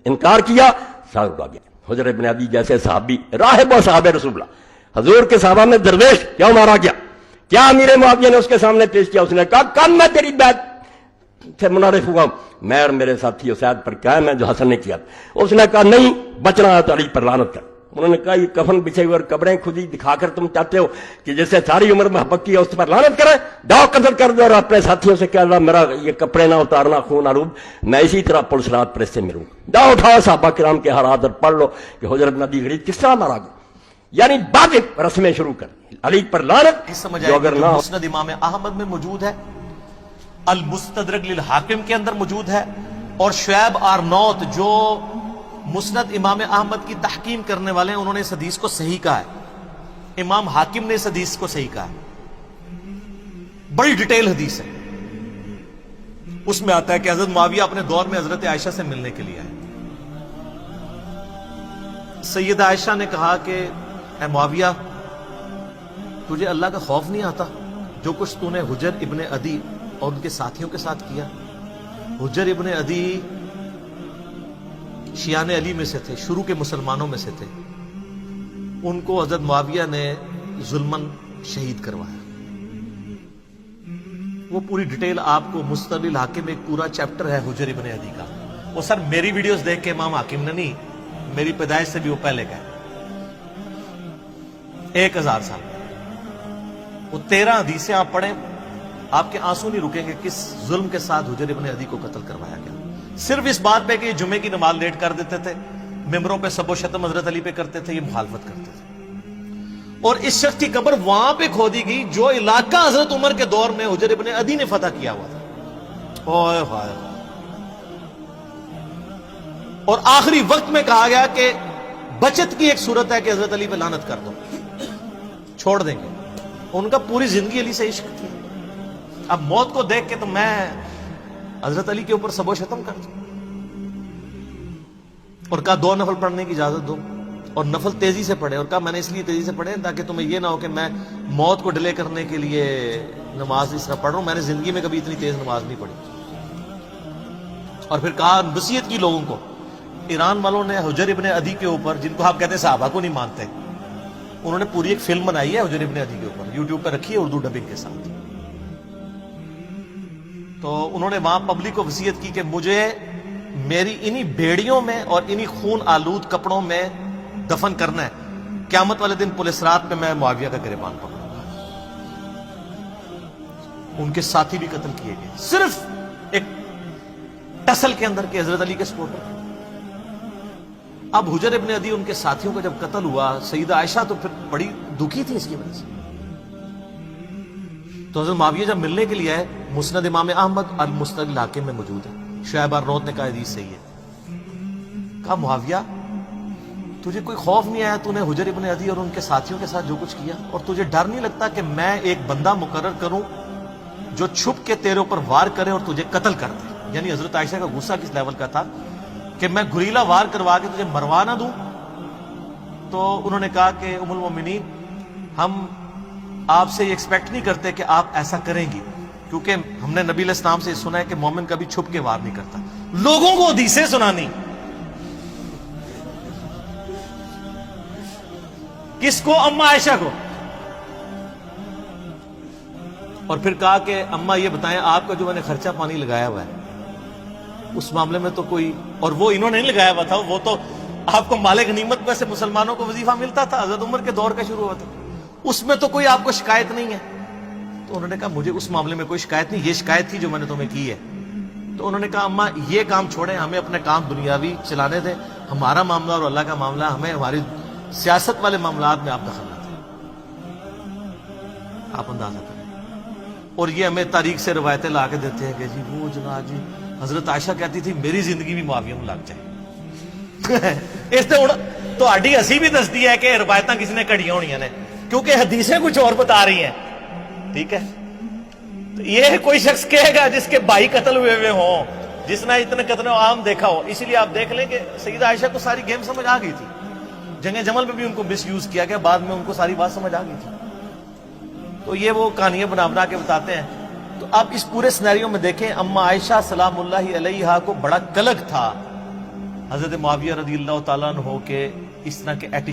انکار کیا سارا گیا. حجر ابن عدی جیسے صحابی راہب و صحابہ رسول اللہ حضور کے صحابہ میں درویش کیوں مارا گیا؟ کیا امیر معاویہ نے اس کے سامنے پیش کیا؟ اس نے کہا کل میں تیری بیعت سے منعرف ہوا ہوں، میں اور میرے ساتھی اسید پر قائم ہے جو حسن نے کیا. اس نے کہا نہیں بچنا ہے تو علی پر لعنت کر. انہوں نے کہا یہ کفن بچھے ہوئے اور قبریں کھدی دکھا کر تم چاہتے ہو کہ جس سے ساری عمر محبت کی ہے اس پر لعنت کرے؟ جاؤ قتل کر دو اور اپنے ساتھیوں سے کہہ اللہ میرا یہ کپڑے نہ اتارنا خون آلود، میں اسی طرح پولیس رات پر اس سے ملوں. جاؤ اٹھاؤ صحابہ کرام کے حالات اور پڑھ لو کہ حجر بن عدی غریب کس طرح مارا گیا. یعنی واجب رسمیں شروع کر علی پر لعنت جو اگر نہ مسند امام احمد میں موجود ہے، المستدرک للحاکم کے اندر موجود ہے، اور شعیب آرنوت جو مسند امام احمد کی تحکیم کرنے والے ہیں انہوں نے اس حدیث کو صحیح کہا ہے. امام حاکم نے اس حدیث کو صحیح کہا ہے. بڑی ڈیٹیل حدیث ہے. اس میں آتا ہے کہ حضرت معاویہ اپنے دور میں حضرت عائشہ سے ملنے کے لیے آئے. سیدہ عائشہ نے کہا کہ اے معاویہ تجھے اللہ کا خوف نہیں آتا جو کچھ تو نے حجر ابن عدی اور ان کے ساتھیوں کے ساتھ کیا؟ حجر ابن عدی شیعان علی میں سے تھے، شروع کے مسلمانوں میں سے تھے. ان کو حضرت معاویہ نے ظلماً شہید کروایا. وہ پوری ڈیٹیل آپ کو مستدرک الحاکم میں ایک پورا چیپٹر ہے حجر ابن عدی کا. وہ سر میری ویڈیوز دیکھ کے امام حاکم نے نہیں، میری پیدائش سے بھی وہ پہلے گئے 1000 سال. وہ 13 حدیثیں آپ پڑھیں آپ کے آنسو نہیں رکیں گے کس ظلم کے ساتھ حجر ابن عدی کو قتل کروایا گیا. صرف اس بات پہ کہ یہ جمعے کی نماز لیٹ کر دیتے تھے، ممبروں پہ سب و شتم حضرت علی پہ کرتے تھے، یہ مخالفت کرتے تھے. اور اس شخص کی قبر وہاں پہ کھودی گئی جو علاقہ حضرت عمر کے دور میں حجر ابن عدی نے فتح کیا ہوا تھا. اوئے ہوئے. اور آخری وقت میں کہا گیا کہ بچت کی ایک صورت ہے کہ حضرت علی پہ لعنت کر دو، چھوڑ دیں گے. ان کا پوری زندگی علی سے عشق تھی. اب موت کو دیکھ کے تو میں حضرت علی کے اوپر سب و شتم کر دوں. اور کہا 2 نفل پڑھنے کی اجازت دو اور نفل تیزی سے پڑھے. اور کہا میں نے اس لیے تیزی سے پڑھے تاکہ تمہیں یہ نہ ہو کہ میں موت کو ڈیلے کرنے کے لیے نماز اس طرح پڑھ رہا ہوں. میں نے زندگی میں کبھی اتنی تیز نماز نہیں پڑھی. اور پھر کہا نصیحت کی لوگوں کو. ایران والوں نے حجر ابن عدی کے اوپر، جن کو آپ کہتے ہیں صحابہ کو نہیں مانتے، انہوں نے پوری ایک فلم بنائی ہے حجر ابن عدی کے اوپر، یوٹیوب پہ رکھی ہے اردو ڈبنگ کے ساتھ. تو انہوں نے وہاں پبلک کو وصیت کی کہ مجھے میری انہی بیڑیوں میں اور انہی خون آلود کپڑوں میں دفن کرنا ہے. قیامت والے دن پولیس رات میں میں معاویہ کا گریبان پکڑوں گا. ان کے ساتھی بھی قتل کیے گئے صرف ایک ٹسل کے اندر کہ حضرت علی کے سپورٹر. اب حجر ابن عدی ان کے ساتھیوں کا جب قتل ہوا، سیدہ عائشہ تو پھر بڑی دکھی تھی اس کی وجہ سے. تو حضرت معاویہ جب ملنے کے لیے آئے، مسند امام احمد المستدرک الحاکم میں موجود ہے. شعیب آرنوت نے کہا حدیث صحیح ہے. کہا معاویہ تجھے کوئی خوف نہیں آیا؟ تو نے حجر ابن عدی اور ان کے ساتھیوں کے ساتھ جو کچھ کیا، اور تجھے ڈر نہیں لگتا کہ میں ایک بندہ مقرر کروں جو چھپ کے تیرے اوپر وار کرے اور تجھے قتل کر دے؟ یعنی حضرت عائشہ کا غصہ کس لیول کا تھا کہ میں گریلا وار کروا کے تجھے مروا نہ دوں. تو انہوں نے کہا کہ ام المومنین ہم آپ سے یہ ایکسپیکٹ نہیں کرتے کہ آپ ایسا کریں گی، کیونکہ ہم نے نبی علیہ السلام سے سنا ہے کہ مومن کبھی چھپ کے وار نہیں کرتا. لوگوں کو حدیثیں سنانی. کس کو؟ اما عائشہ کو. اور پھر کہا کہ اما یہ بتائیں آپ کا جو میں نے خرچہ پانی لگایا ہوا ہے اس معاملے میں تو کوئی، اور وہ انہوں نے نہیں لگایا ہوا تھا، وہ تو آپ کو مال غنیمت میں سے مسلمانوں کو وظیفہ ملتا تھا، حضرت عمر کے دور کا شروع ہوا تھا، اس میں تو کوئی آپ کو شکایت نہیں ہے. تو انہوں نے کہا مجھے اس معاملے میں کوئی شکایت نہیں، یہ شکایت تھی جو میں نے تمہیں کی ہے. تو انہوں نے کہا اما یہ کام چھوڑیں، ہمیں اپنے کام دنیاوی چلانے دیں، ہمارا معاملہ اور اللہ کا معاملہ، ہمیں ہماری سیاست والے معاملات میں آپ دخل نہ دیں. آپ اندازہ کریں. اور یہ ہمیں تاریخ سے روایتیں لا کے دیتے ہیں کہ جی وہ جناب جی حضرت عائشہ کہتی تھی میری زندگی بھی معاویہ میں لگ جائے. اس سے تو ہڈی ہسی بھی دستی ہے کہ روایتیں کسی نے کڑیاں ہونی نے، کیونکہ حدیثیں کچھ اور بتا رہی ہیں. ٹھیک ہے، یہ کوئی شخص کہے گا جس کے بھائی قتل ہوئے ہوں، جس نے اتنے قتل عام دیکھا ہو. اسی لیے آپ دیکھ لیں کہ سیدہ عائشہ کو ساری گیم سمجھ آ گئی تھی. جنگ جمل میں بھی ان کو مس یوز کیا گیا، بعد میں ان کو ساری بات سمجھ آ گئی تھی. تو یہ وہ کہانیاں بنا بنا کے بتاتے ہیں. تو آپ اس پورے سینیریو میں دیکھیں، اما عائشہ سلام اللہ علیہا کو بڑا کلک تھا حضرت معاویہ رضی اللہ تعالیٰ عنہ کے اس طرح کے